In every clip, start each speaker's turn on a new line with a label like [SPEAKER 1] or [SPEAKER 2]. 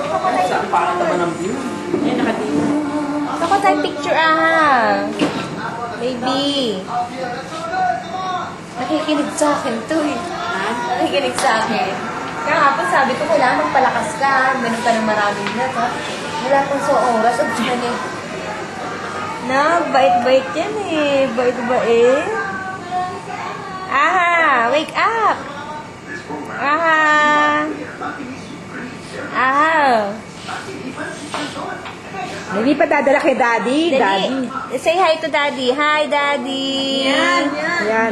[SPEAKER 1] Saan pa naman ang view? Yan, nakatingin.
[SPEAKER 2] Ako tayo picture Baby. Nakikinig sa akin to eh. Nakikinig sa akin. Kaya nga po sabi ko, kailangan magpalakas ka. Meron ka ng maraming na ha. Wala pang so oras. At dyan eh. Na, bait-bait yan eh. Bait-bait. Aha, wake up. Aha. Aha.
[SPEAKER 3] Hindi pa dadala kay Daddy.
[SPEAKER 2] Daddy. Say hi to Daddy. Hi, Daddy.
[SPEAKER 3] Yan.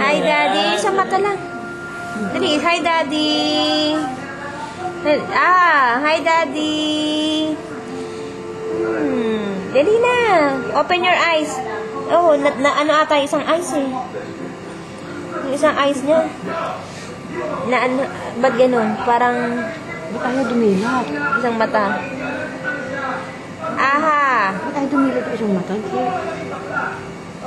[SPEAKER 2] Hi, Daddy. Isang mata lang. Dali, hi, Daddy. Hi, Daddy. Dali na. Open your eyes. Oh, ano ata isang eyes eh. Yung isang eyes niya. Na ano, ba't ganun? Parang
[SPEAKER 3] Ba't ayaw dumilat?
[SPEAKER 2] isang mata. Aha.
[SPEAKER 3] Ba't ayaw dumilat ang isang mata?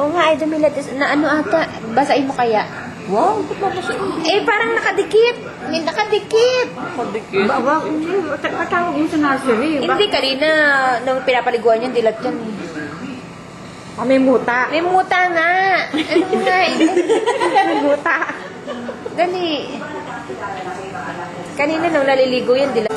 [SPEAKER 2] Oo nga, ay dumilat. Na ano ata? Basahin mo kaya?
[SPEAKER 3] Wow, ba't babasain?
[SPEAKER 2] Eh, parang nakadikit. May nakadikit.
[SPEAKER 1] Padikit.
[SPEAKER 3] Ba, hindi. Patawag mo sa nursery.
[SPEAKER 2] Hindi, kanina, nung pinapaliguan niya, dilat yan eh.
[SPEAKER 3] May muta.
[SPEAKER 2] May muta nga. Ano nga eh.
[SPEAKER 3] May muta.
[SPEAKER 2] Dali. Kanina nung naliligo yan, dilat.